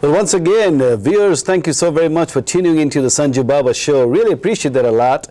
Well, once again, viewers, thank you so very much for tuning into the Sanjubaba show. Really appreciate that a lot.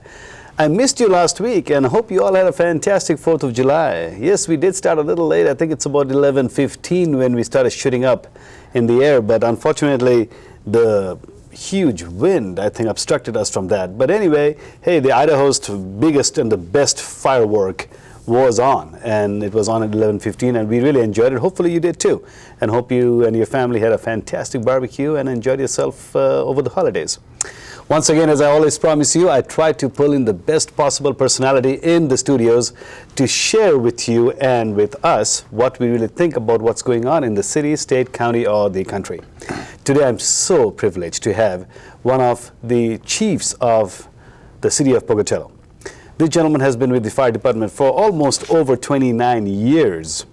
I missed you last week and hope you all had a fantastic 4th of July. Yes, we did start a little late. I think it's about 11:15 when we started shooting up in the air, but unfortunately the huge wind, I think, obstructed us from that. But anyway, hey, the Idaho's biggest and the best firework was on, and it was on at 11:15, and we really enjoyed it. Hopefully you did too, and hope you and your family had a fantastic barbecue and enjoyed yourself over the holidays. Once again, as I always promise you, I try to pull in the best possible personality in the studios to share with you and with us what we really think about what's going on in the city, state, county, or the country. Today I'm so privileged to have one of the chiefs of the city of Pocatello. This gentleman has been with the fire department for almost over 29 years,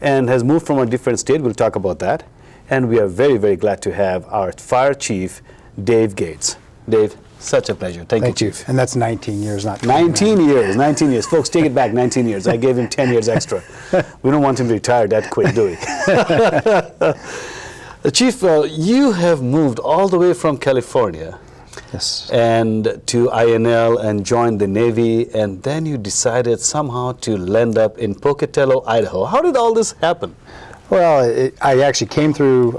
and has moved from a different state. We'll talk about that. And we are very, very glad to have our fire chief, Dave Gates. Dave, such a pleasure. Thank you, Chief. And that's 19 years, not 19 years, 19 years. Folks, take it back, 19 years. I gave him 10 years extra. We don't want him to retire that quick, do we? Chief, you have moved all the way from California. Yes. And to INL and joined the Navy, and then you decided somehow to land up in Pocatello, Idaho. How did all this happen? Well, I actually came through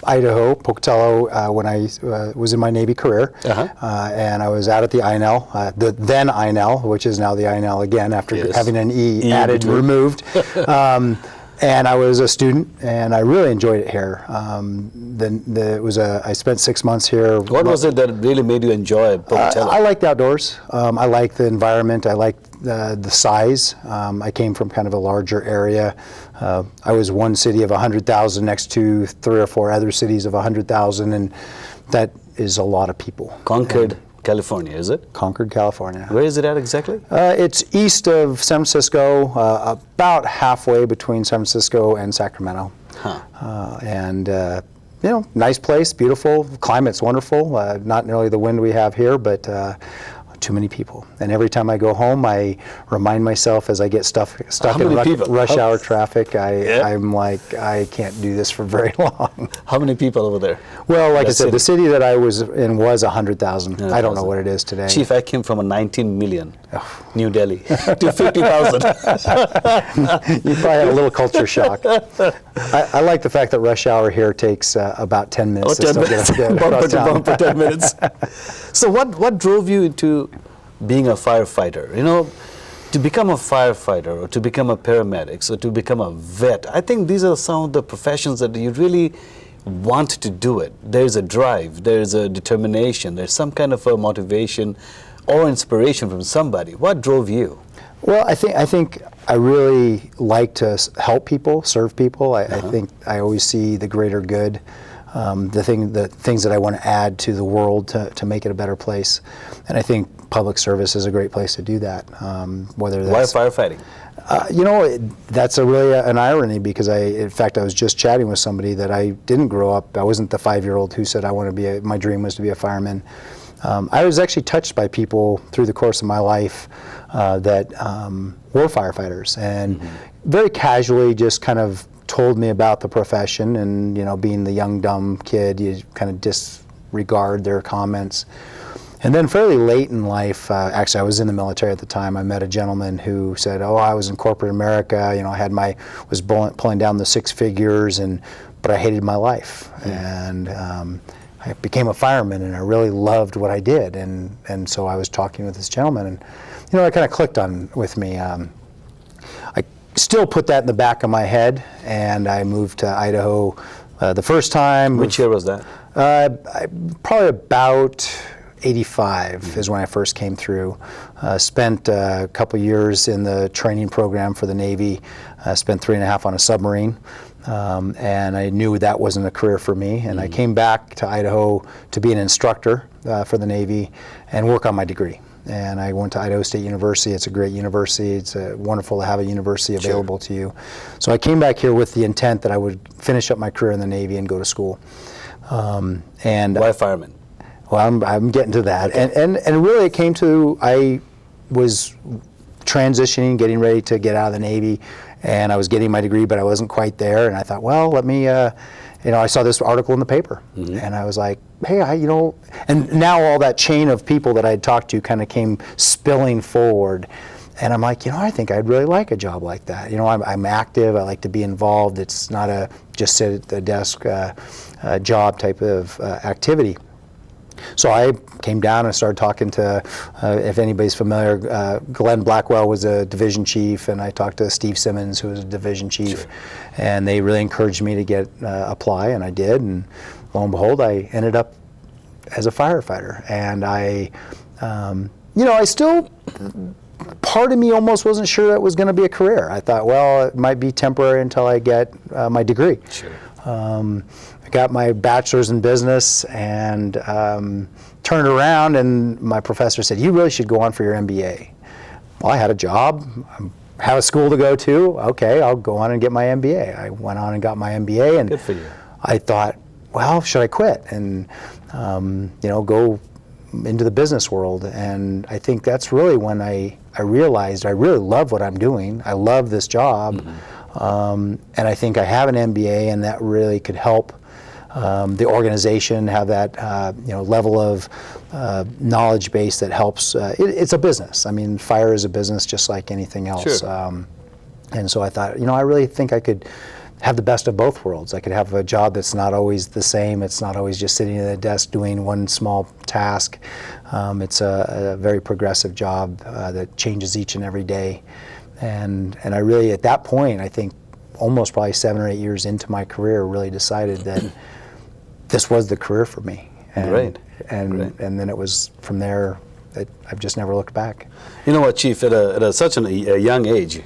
Idaho, Pocatello, when I was in my Navy career, and I was out at the INL, the then INL, which is now the INL again after having an E added, removed. And I was a student, and I really enjoyed it here. I spent 6 months here. What was it that really made you enjoy Pocatello? I like the outdoors. I like the environment. I like the size. I came from kind of a larger area. I was one city of 100,000 next to 3 or 4 other cities of 100,000, and that is a lot of people. Concord, California, is it? Concord, California. Where is it at exactly? It's east of San Francisco, about halfway between San Francisco and Sacramento. You know, nice place, beautiful, climate's wonderful. Not nearly the wind we have here, but too many people. And every time I go home, I remind myself as I get stuck in rush hour traffic, I'm like, I can't do this for very long. How many people over there? Well, like I said, the city that I was in was 100,000. I don't know what it is today. Chief, I came from a 19 million, New Delhi, to 50,000. You probably had a little culture shock. I like the fact that rush hour here takes about 10 minutes to get across town. For 10 minutes. So what drove you into being a firefighter? You know, to become a firefighter or to become a paramedic or to become a vet, I think these are some of the professions that you really want to do it. There's a drive, there's a determination, there's some kind of a motivation or inspiration from somebody. What drove you? Well, I think I really like to help people, serve people. I think I always see the greater good. The things that I want to add to the world to make it a better place, and I think public service is a great place to do that. Whether that's, why firefighting? You know, that's really an irony, because in fact, I was just chatting with somebody that I didn't grow up. I wasn't the 5-year-old who said my dream was to be a fireman. I was actually touched by people through the course of my life that were firefighters, and very casually just kind of told me about the profession, and you know, being the young dumb kid, you kind of disregard their comments. And then fairly late in life, actually I was in the military at the time, I met a gentleman who said, oh, I was in corporate America, you know, I was pulling down the 6 figures, but I hated my life. And I became a fireman, and I really loved what I did. And so I was talking with this gentleman, and you know, it kind of clicked with me. I still put that in the back of my head, and I moved to Idaho the first time. Which year was that? Probably about 85 is when I first came through. Spent a couple years in the training program for the Navy. Spent 3.5 on a submarine, and I knew that wasn't a career for me. And I came back to Idaho to be an instructor for the Navy and work on my degree. And I went to Idaho State University. It's a great university. It's wonderful to have a university available to you. So I came back here with the intent that I would finish up my career in the Navy and go to school. And why fireman? Well, I'm getting to that. And really it came to, I was transitioning, getting ready to get out of the Navy, and I was getting my degree, but I wasn't quite there. And I thought, well, let me I saw this article in the paper, and I was like, hey, and now all that chain of people that I had talked to kind of came spilling forward. And I'm like, I think I'd really like a job like that. I'm active. I like to be involved. It's not a just sit at the desk job type of activity. So I came down and started talking to, if anybody's familiar, Glenn Blackwell was a division chief, and I talked to Steve Simmons, who was a division chief, sure. And they really encouraged me to get apply, and I did. And lo and behold, I ended up as a firefighter. And I still, part of me almost wasn't sure that was going to be a career. I thought, well, it might be temporary until I get my degree. Sure. I got my bachelor's in business and turned around, and my professor said, you really should go on for your MBA. Well, I had a job, had a school to go to. Okay, I'll go on and get my MBA. I went on and got my MBA, and good for you. I thought, well, should I quit and go into the business world? And I think that's really when I realized I really love what I'm doing. I love this job, and I think I have an MBA, and that really could help the organization have that level of knowledge base that helps. It's a business. I mean, fire is a business just like anything else. Sure. And so I thought, I really think I could have the best of both worlds. I could have a job that's not always the same. It's not always just sitting at a desk doing one small task. It's a very progressive job that changes each and every day. And I really, at that point, I think almost probably 7 or 8 years into my career, really decided that this was the career for me. And, Great. And then it was from there that I've just never looked back. You know what, Chief, at such a young age,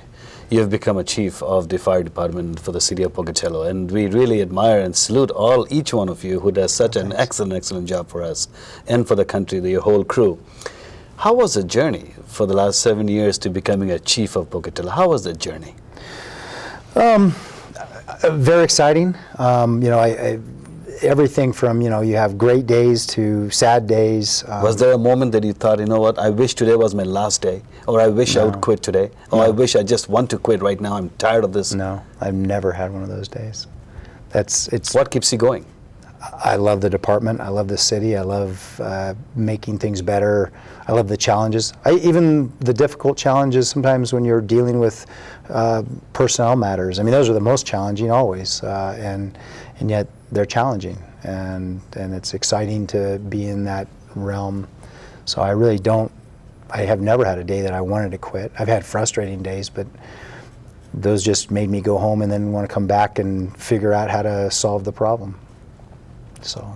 you have become a chief of the fire department for the city of Pocatello, and we really admire and salute each one of you who does such an excellent job for us and for the country, your whole crew. How was the journey for the last 7 years to becoming a chief of Pocatello? How was the journey? Very exciting. Everything from, you have great days to sad days. Was there a moment that you thought, what, I wish today was my last day, or I wish I would quit today, or I wish I just want to quit right now, I'm tired of this? No, I've never had one of those days. What keeps you going? I love the department, I love the city, I love making things better, I love the challenges. Even the difficult challenges sometimes when you're dealing with personnel matters. I mean, those are the most challenging always, and yet they're challenging, and it's exciting to be in that realm. So I have never had a day that I wanted to quit. I've had frustrating days, but those just made me go home and then want to come back and figure out how to solve the problem. So,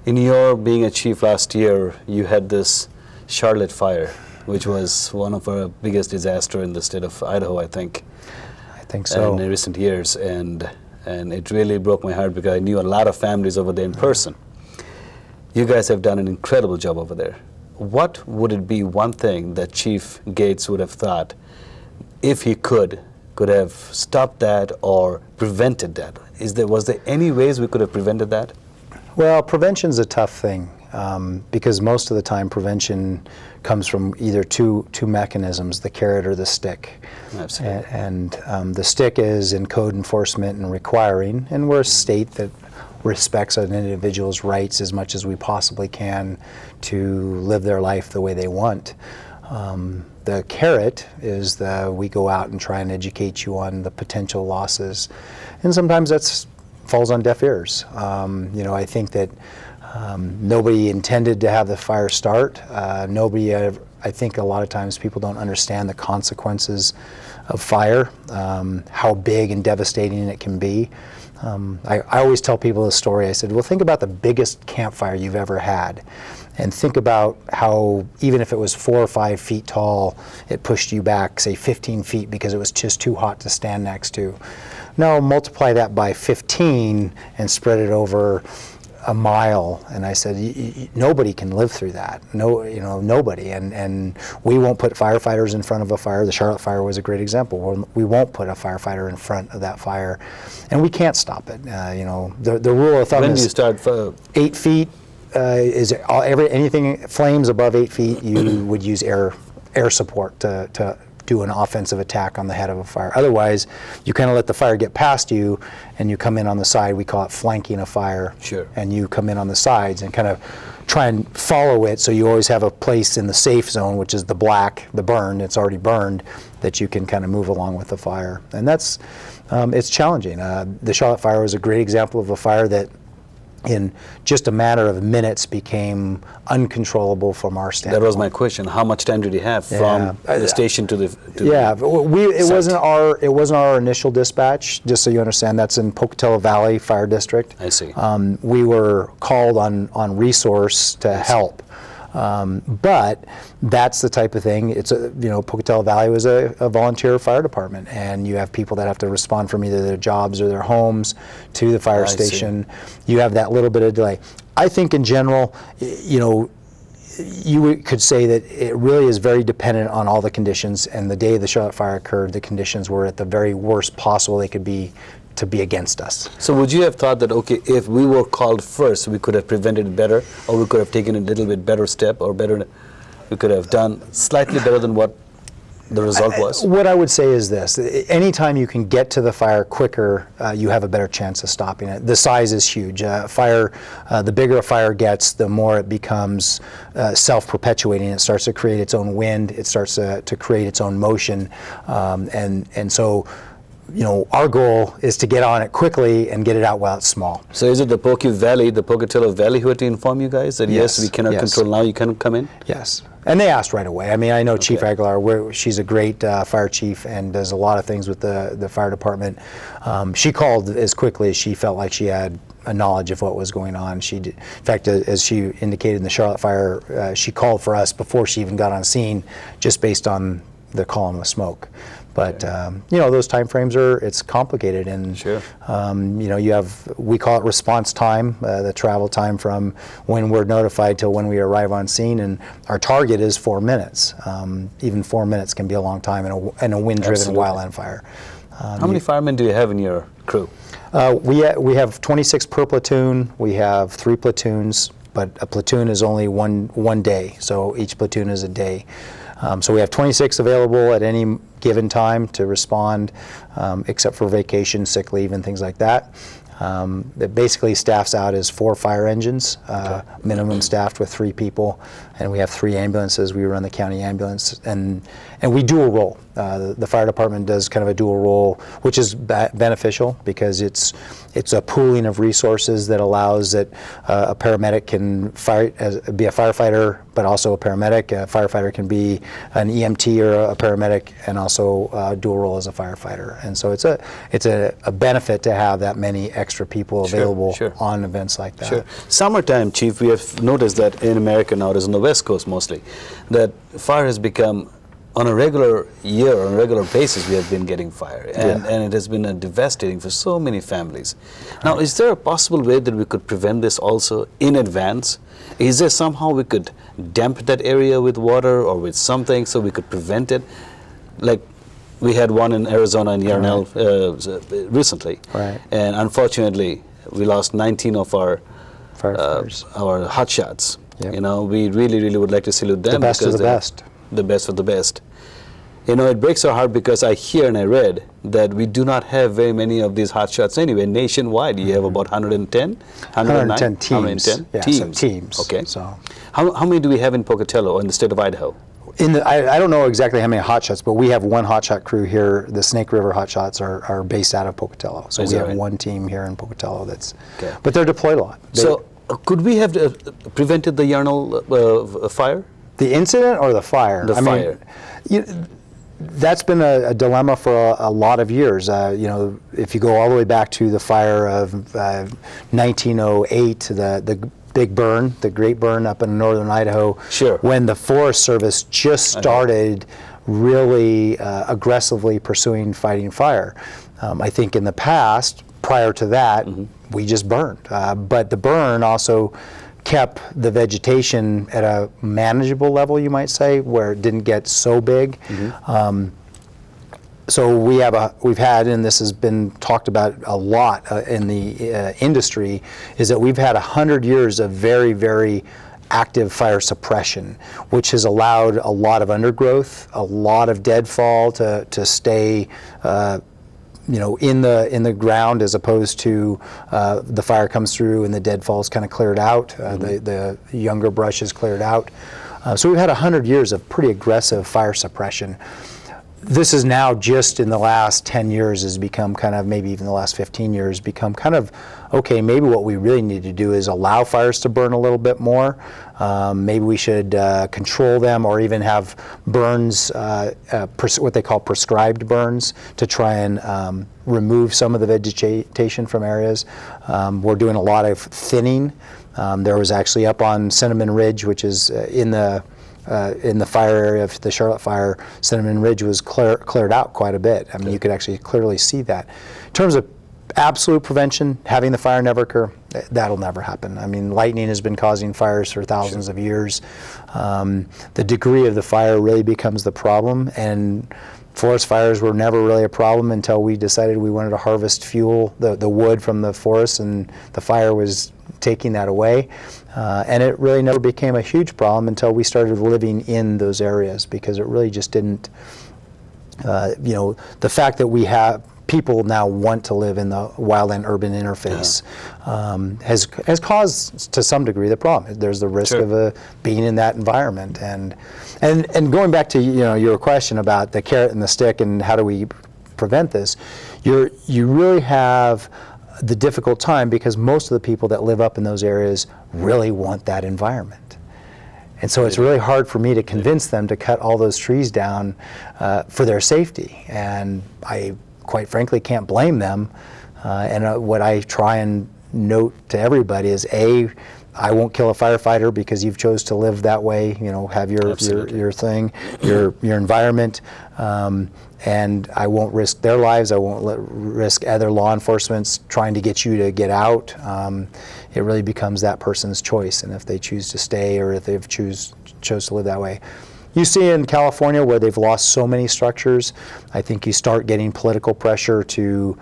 in your being a chief last year, you had this Charlotte fire, which was one of our biggest disaster in the state of Idaho, I think. I think so. In recent years, and it really broke my heart because I knew a lot of families over there in person. You guys have done an incredible job over there. What would it be one thing that Chief Gates would have thought, if he could have stopped that or prevented that? Was there any ways we could have prevented that? Well, prevention's a tough thing because most of the time prevention comes from either two mechanisms, the carrot or the stick. Absolutely. And the stick is in code enforcement and requiring, and we're a state that respects an individual's rights as much as we possibly can to live their life the way they want. The carrot is we go out and try and educate you on the potential losses, and sometimes that's falls on deaf ears. I think that nobody intended to have the fire start. I think a lot of times people don't understand the consequences of fire, how big and devastating it can be. I always tell people this story. I said, well, think about the biggest campfire you've ever had, and think about how, even if it was 4 or 5 feet tall, it pushed you back, say 15 feet because it was just too hot to stand next to. Now multiply that by 15 and spread it over a mile, and I said, nobody can live through that. Nobody, and we won't put firefighters in front of a fire. The Charlotte fire was a great example. We won't put a firefighter in front of that fire, and we can't stop it. The rule of thumb is, when do you start? 8 feet anything flames above 8 feet, you would use air support to do an offensive attack on the head of a fire. Otherwise, you kind of let the fire get past you, and you come in on the side. We call it flanking a fire. Sure. And you come in on the sides and kind of try and follow it, so you always have a place in the safe zone, which is the black, the burn, it's already burned, that you can kind of move along with the fire. And that's, it's challenging. The Charlotte fire was a great example of a fire that in just a matter of minutes became uncontrollable from our standpoint. That was my question. How much time did you have from the station to the it wasn't our initial dispatch, just so you understand. That's in Pocatello Valley Fire District. I see. We were called on resource to help. But that's the type of thing. It's Pocatello Valley was a volunteer fire department, and you have people that have to respond from either their jobs or their homes to the fire station. You have that little bit of delay. I think in general, you could say that it really is very dependent on all the conditions, and the day the Charlotte fire occurred, the conditions were at the very worst possible they could be to be against us. So would you have thought that, okay, if we were called first, we could have prevented it better, or we could have taken a little bit better step, or we could have done slightly better than what the result was? What I would say is this: anytime you can get to the fire quicker, you have a better chance of stopping it. The size is huge. The bigger a fire gets, the more it becomes self-perpetuating. It starts to create its own wind. It starts to create its own motion, and so. Our goal is to get on it quickly and get it out while it's small. So is it the Pocatello Valley who had to inform you guys that yes we cannot control now, you can come in? Yes. And they asked right away. I mean, I know Chief Aguilar, she's a great fire chief and does a lot of things with the fire department. She called as quickly as she felt like she had a knowledge of what was going on. In fact, as she indicated in the Charlotte fire, she called for us before she even got on scene, just based on the column of smoke. But those time frames it's complicated, and sure. We call it response time, the travel time from when we're notified till when we arrive on scene, and our target is 4 minutes. Even 4 minutes can be a long time in a wind-driven wildland fire. How many firemen do you have in your crew? We have 26 per platoon. We have 3 platoons, but a platoon is only one day, so each platoon is a day. So we have 26 available at any given time to respond, except for vacation, sick leave, and things like that. It basically staffs out as 4 fire engines, minimum staffed with 3 people, and we have 3 ambulances. We run the county ambulance, and we dual role. The fire department does kind of a dual role, which is beneficial because it's a pooling of resources that allows that a paramedic can be a firefighter, but also a paramedic. A firefighter can be an EMT or a paramedic, and also dual role as a firefighter. And so it's a benefit to have that many extra people available on events like that. Sure. Summertime, Chief, we have noticed that in America now, it is on the West Coast mostly, that fire has become on a regular basis, we have been getting fire, and it has been devastating for so many families. Now, is there a possible way that we could prevent this also in advance? Is there somehow we could damp that area with water or with something so we could prevent it? Like we had one in Arizona in Yarnell recently, and unfortunately, we lost 19 of our hotshots. Yep. We really would like to salute them. The best of the best. The best of the best. It breaks our heart because I hear and I read that we do not have very many of these hotshots anyway. Nationwide, you have about 110? 110 teams. 110 teams. So teams. Okay. So, how many do we have in Pocatello, in the state of Idaho? I don't know exactly how many hotshots, but we have one hotshot crew here. The Snake River hotshots are based out of Pocatello. So we have one team here in Pocatello but they're deployed a lot. So could we have prevented the Yarnell fire? The incident or the fire? The fire. That's been a dilemma for a lot of years. If you go all the way back to the fire of 1908, the big burn, the great burn up in northern Idaho, when the Forest Service just started really aggressively pursuing fighting fire. I think in the past, prior to that, we just burned. But the burn also kept the vegetation at a manageable level, you might say, where it didn't get so big. So we've had, and this has been talked about a lot in the industry, is that we've had 100 years of very, very active fire suppression, which has allowed a lot of undergrowth, a lot of deadfall to stay in the ground, as opposed to the fire comes through and the deadfall is kind of cleared out, the younger brush is cleared out. So we've had 100 years of pretty aggressive fire suppression. This is now just in the last 10 years has become kind of, maybe even the last 15 years, become kind of, okay, maybe what we really need to do is allow fires to burn a little bit more. Maybe we should control them, or even have burns, what they call prescribed burns, to try and remove some of the vegetation from areas. We're doing a lot of thinning. There was actually up on Cinnamon Ridge, which is in the fire area of the Charlotte fire, Cinnamon Ridge was cleared out quite a bit. I mean, you could actually clearly see that. In terms of absolute prevention, having the fire never occur, that'll never happen. I mean, lightning has been causing fires for thousands of years. The degree of the fire really becomes the problem, and forest fires were never really a problem until we decided we wanted to harvest fuel, the wood from the forest, and the fire was taking that away. And it really never became a huge problem until we started living in those areas, because it really just didn't, the fact that we have people now want to live in the wildland-urban interface has caused, to some degree, the problem. There's the risk of being in that environment. And going back to your question about the carrot and the stick and how do we prevent this, you really have the difficult time, because most of the people that live up in those areas really want that environment. And so it's really hard for me to convince them to cut all those trees down for their safety. And I, quite frankly, can't blame them. And what I try and note to everybody is, A, I won't kill a firefighter because you've chose to live that way, have your thing, your environment. And I won't risk their lives. I won't risk other law enforcement's trying to get you to get out. It really becomes that person's choice, and if they choose to stay, or if they've chose to live that way. You see in California, where they've lost so many structures, I think you start getting political pressure to,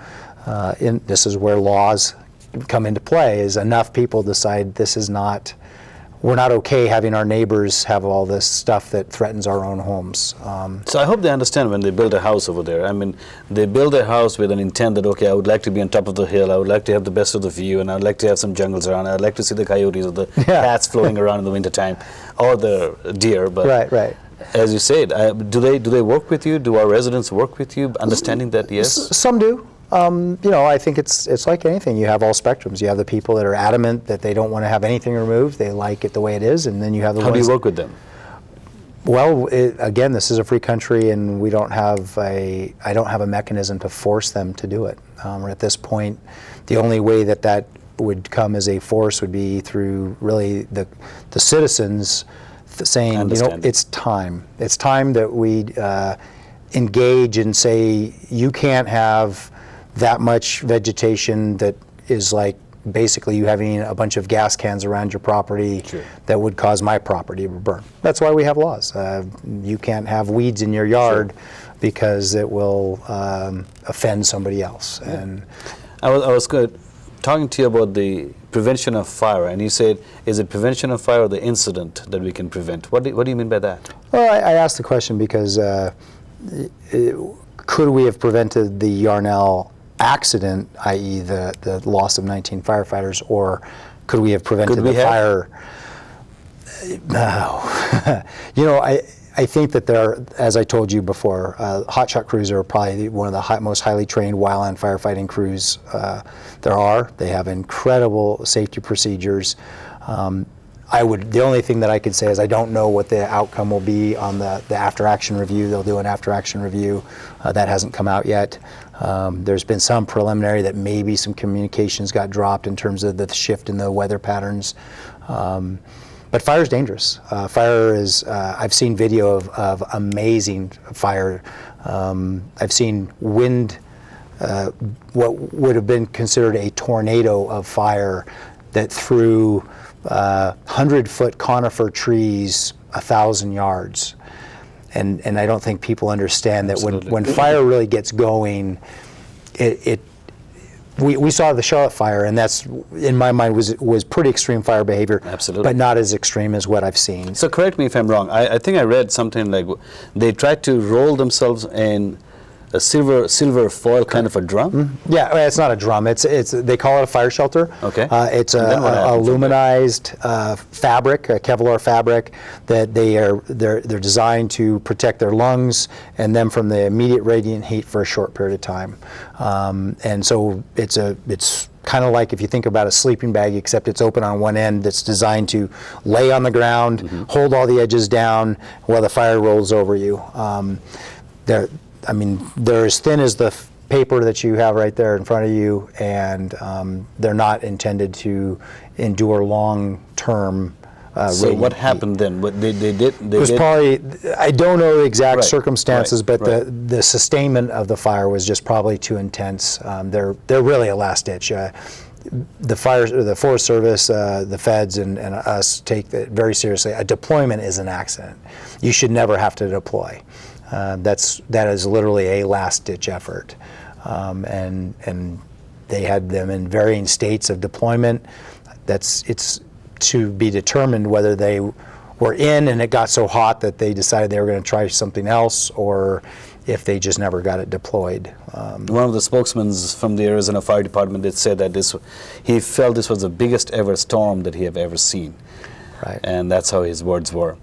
this is where laws come into play, is enough people decide this is not, we're not okay having our neighbors have all this stuff that threatens our own homes. So I hope they understand when they build a house over there. I mean, they build a house with an intent that, okay, I would like to be on top of the hill, I would like to have the best of the view, and I would like to have some jungles around, I would like to see the coyotes or the cats flowing around in the wintertime, or the deer. But right. As you said, do they work with you? Do our residents work with you, understanding that, yes? Some do. I think it's like anything. You have all spectrums. You have the people that are adamant that they don't want to have anything removed. They like it the way it is, and then you have the How do you work with them? Well, again, this is a free country, and I don't have a mechanism to force them to do it. At this point, the only way that would come as a force would be through really the citizens saying, it's time. It's time that we engage and say, you can't have that much vegetation that is like basically you having a bunch of gas cans around your property that would cause my property to burn. That's why we have laws. You can't have weeds in your yard because it will offend somebody else. And I was talking to you about the prevention of fire, and you said, is it prevention of fire or the incident that we can prevent? What do you mean by that? Well, I asked the question because could we have prevented the Yarnell accident, i.e. the loss of 19 firefighters, or could we have prevented the fire? No. I think that as I told you before, hotshot crews are probably one of the most highly trained wildland firefighting crews there are. They have incredible safety procedures. The only thing that I could say is I don't know what the outcome will be on the after-action review. They'll do an after-action review. That hasn't come out yet. There's been some preliminary that maybe some communications got dropped in terms of the shift in the weather patterns. But fire is dangerous. Fire is, I've seen video of amazing fire. I've seen wind, what would have been considered a tornado of fire that threw 100-foot conifer trees 1,000 yards. And I don't think people understand that when fire really gets going, we saw the Charlotte fire, and that's, in my mind, was pretty extreme fire behavior. Absolutely. But not as extreme as what I've seen. So correct me if I'm wrong. I think I read something like they tried to roll themselves in a silver foil kind of a drum. Yeah, well, it's not a drum. It's they call it a fire shelter. Okay. It's And then what happens with aluminized fabric, a Kevlar fabric that they're designed to protect their lungs and them from the immediate radiant heat for a short period of time. And so it's kind of like, if you think about a sleeping bag, except it's open on one end, that's designed to lay on the ground, hold all the edges down while the fire rolls over you. They're as thin as the paper that you have right there in front of you, and they're not intended to endure long-term So radiant what heat. happened then? What they did? It was probably, I don't know the exact Right, circumstances, right, but the sustainment of the fire was just probably too intense. They're really a last ditch. The Forest Service, the feds, and us take it very seriously. A deployment is an accident. You should never have to deploy. That is literally a last ditch effort, and they had them in varying states of deployment. It's to be determined whether they were in and it got so hot that they decided they were going to try something else, or if they just never got it deployed. One of the spokesmen from the Arizona Fire Department did say that he felt this was the biggest ever storm that he have ever seen. Right. And that's how his words were.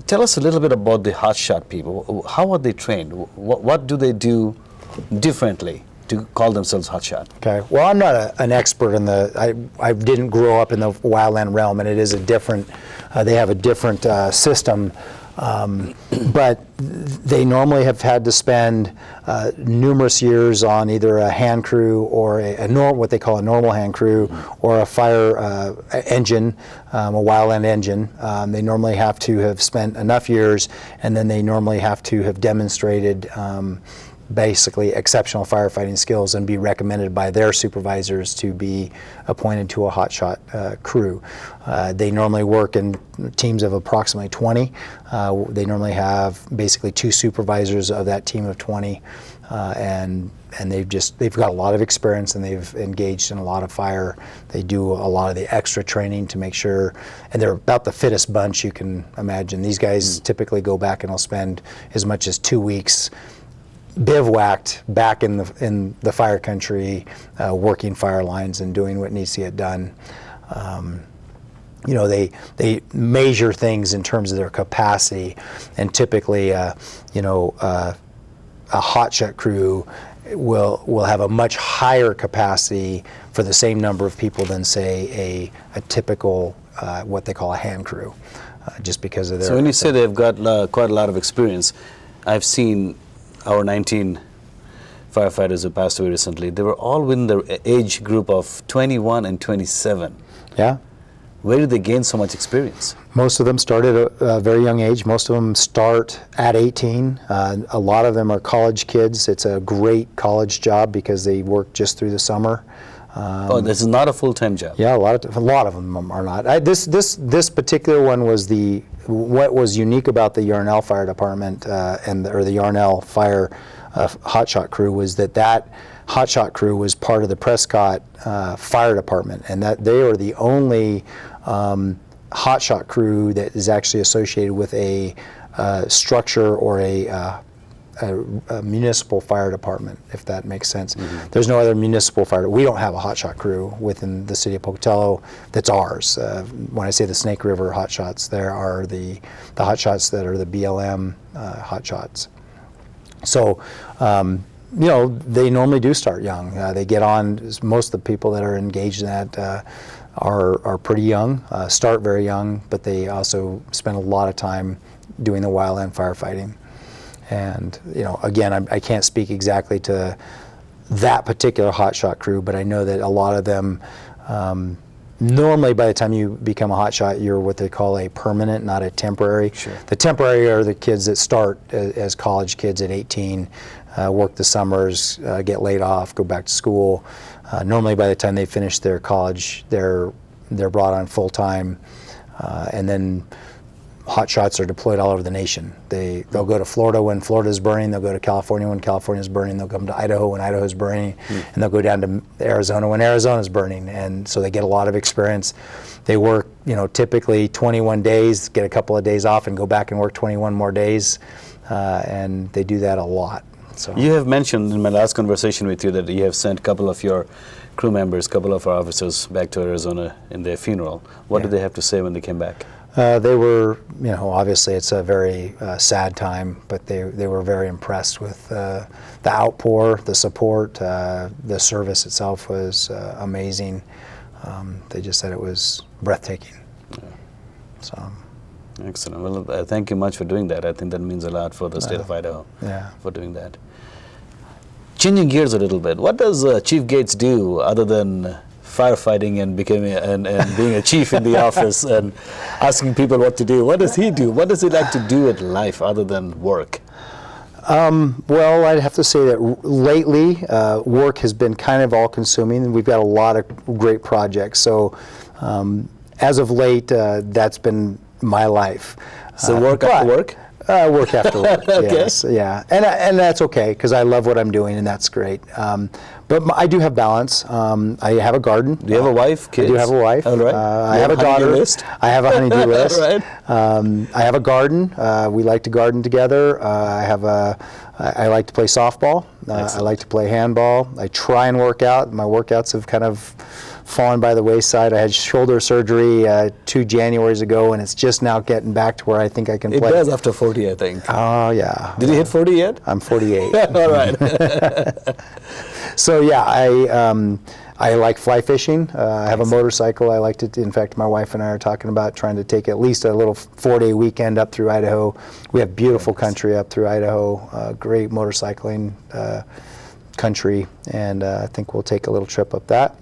Tell us a little bit about the hotshot people. How are they trained? What do they do differently to call themselves hotshot? Okay. Well, I'm not an expert in I didn't grow up in the wildland realm, and it is a different. They have a different system, but they normally have had to spend numerous years on either a hand crew or what they call a normal hand crew, or a fire engine, a wildland engine. They normally have to have spent enough years, and then they normally have to have demonstrated basically exceptional firefighting skills and be recommended by their supervisors to be appointed to a hotshot crew. They normally work in teams of approximately 20. They normally have basically 2 supervisors of that team of 20, and they've got a lot of experience, and they've engaged in a lot of fire. They do a lot of the extra training to make sure, and they're about the fittest bunch you can imagine. These guys typically go back and will spend as much as 2 weeks bivouacked back in the fire country, working fire lines and doing what needs to get done. They measure things in terms of their capacity, and typically, a hotshot crew will have a much higher capacity for the same number of people than, say, a typical what they call a hand crew, just because of their. So when you say they've got quite a lot of experience, I've seen our 19 firefighters who passed away recently. They were all within the age group of 21 and 27. Yeah. Where did they gain so much experience? Most of them started at a very young age. Most of them start at 18. A lot of them are college kids. It's a great college job because they work just through the summer. This is not a full-time job. Yeah, a lot of them are not. This particular one was what was unique about the Yarnell Fire Department or the Yarnell Fire hotshot crew was that hotshot crew was part of the Prescott Fire Department, and that they are the only hotshot crew that is actually associated with a structure or a municipal fire department, if that makes sense. There's no other municipal fire. We don't have a hotshot crew within the city of Pocatello that's ours. When I say the Snake River hotshots, there are the hotshots that are the BLM hotshots. So, they normally do start young. They get on. Most of the people that are engaged in that are pretty young, start very young, but they also spend a lot of time doing the wildland firefighting. And again, I can't speak exactly to that particular hotshot crew, but I know that a lot of them, normally by the time you become a hotshot, you're what they call a permanent, not a temporary. Sure. The temporary are the kids that start as college kids at 18, work the summers, get laid off, go back to school. Normally by the time they finish their college, they're brought on full time, and then hot shots are deployed all over the nation. They'll go to Florida when Florida's burning. They'll go to California when California's burning. They'll come to Idaho when Idaho's burning, and they'll go down to Arizona when Arizona's burning. And so they get a lot of experience. They work, typically 21 days, get a couple of days off, and go back and work 21 more days. And they do that a lot. So you have mentioned in my last conversation with you that you have sent a couple of your crew members, a couple of our officers back to Arizona in their funeral. What did they have to say when they came back? They were, obviously it's a very sad time, but they were very impressed with the outpour, the support, the service itself was amazing. They just said it was breathtaking. Yeah. So. Excellent. Well, thank you much for doing that. I think that means a lot for the state of Idaho for doing that. Changing gears a little bit, what does Chief Gates do other than firefighting and becoming and being a chief in the office and asking people what to do? What does he do? What does he like to do at life other than work? Well, I'd have to say that lately work has been kind of all-consuming, and we've got a lot of great projects. So as of late, that's been my life. So work after work? Work after work, okay. Yes, yeah. And that's okay, because I love what I'm doing, and that's great. But I do have balance. I have a garden. Do you have a wife, kids? I do have a wife. All right. I have a daughter. List? I have a honey-do list. Right. I have a garden. We like to garden together. I like to play softball. I like to play handball. I try and work out. My workouts have kind of fallen by the wayside. I had shoulder surgery 2 Januaries ago, and it's just now getting back to where I think I can play. It does after 40, I think. Oh, yeah. Did you hit 40 yet? I'm 48. All right. So, yeah, I like fly fishing. I have a motorcycle. I like to, in fact, my wife and I are talking about trying to take at least a little 4-day weekend up through Idaho. We have beautiful country up through Idaho, great motorcycling country, and I think we'll take a little trip up that.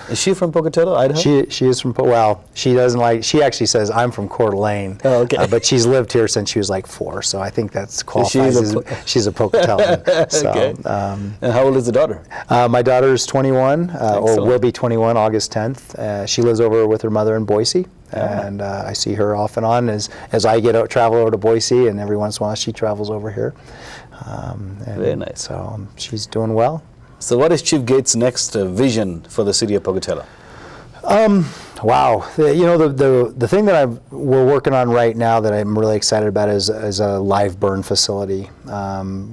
Is she from Pocatello, Idaho? She is from, well, she doesn't like, she actually says I'm from Coeur d'Alene. Oh, okay. But she's lived here since she was like 4, so I think that's qualifies she's a Pocatelloan. So, okay. And how old is the daughter? My daughter is 21, or will be 21 August 10th. She lives over with her mother in Boise, and I see her off and on as I travel over to Boise, and every once in a while she travels over here. Very nice. So she's doing well. So what is Chief Gates' next vision for the city of Pocatello? Wow, the thing that we're working on right now that I'm really excited about is a live burn facility.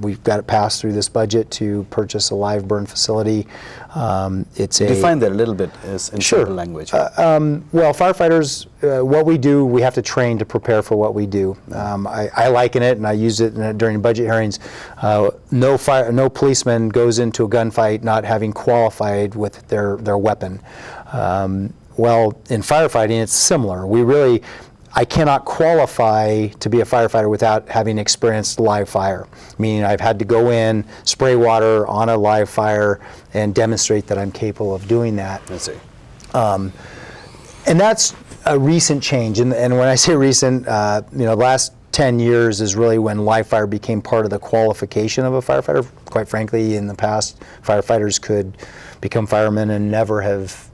We've got it passed through this budget to purchase a live burn facility. Define that a little bit in simple language. Well, firefighters, what we do, we have to train to prepare for what we do. I liken it, and I use it during budget hearings. No policeman goes into a gunfight not having qualified with their weapon. Well, in firefighting, it's similar. I cannot qualify to be a firefighter without having experienced live fire, meaning I've had to go in, spray water on a live fire, and demonstrate that I'm capable of doing that. I see. And that's a recent change. And when I say recent, last 10 years is really when live fire became part of the qualification of a firefighter. Quite frankly, in the past, firefighters could become firemen and never have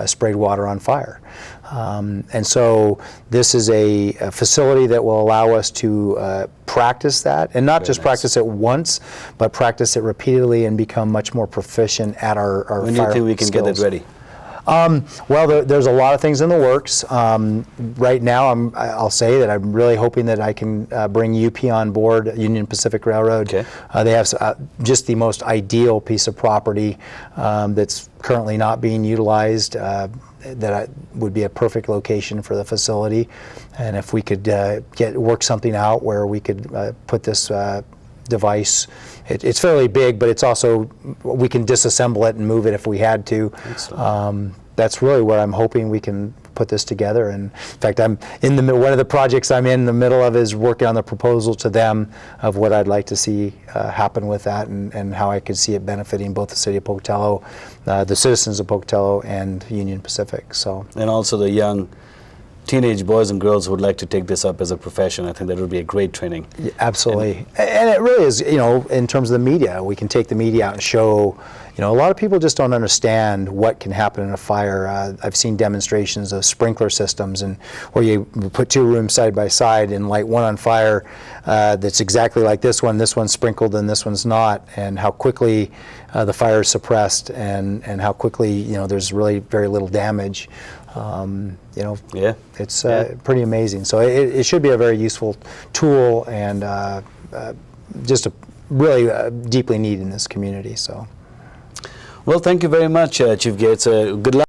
sprayed water on fire. And so this is a facility that will allow us to practice that, and not just practice it once, but practice it repeatedly and become much more proficient at our When do fire you think we can skills. get that ready? Well, there's a lot of things in the works. Right now, I'll say that I'm really hoping that I can bring UP on board, Union Pacific Railroad. Okay. They have just the most ideal piece of property that's currently not being utilized. That would be a perfect location for the facility, and if we could work something out where we could put this device. It's fairly big, but it's also, we can disassemble it and move it if we had to. That's really where I'm hoping we can put this together. And in fact, I'm in one of the projects I'm in the middle of is working on the proposal to them of what I'd like to see happen with that, and how I could see it benefiting both the city of Pocatello, the citizens of Pocatello, and Union Pacific. So. And also the young teenage boys and girls who would like to take this up as a profession. I think that would be a great training. Yeah, absolutely. And it really is, in terms of the media, we can take the media out and show, You know, a lot of people just don't understand what can happen in a fire. I've seen demonstrations of sprinkler systems, and where you put two rooms side by side and light one on fire that's exactly like this one's sprinkled and this one's not, and how quickly the fire is suppressed, and how quickly, you know, there's really very little damage. You know, it's pretty amazing. So it should be a very useful tool, and just a really deeply needed in this community. So, well, thank you very much, Chief Gates. Good luck.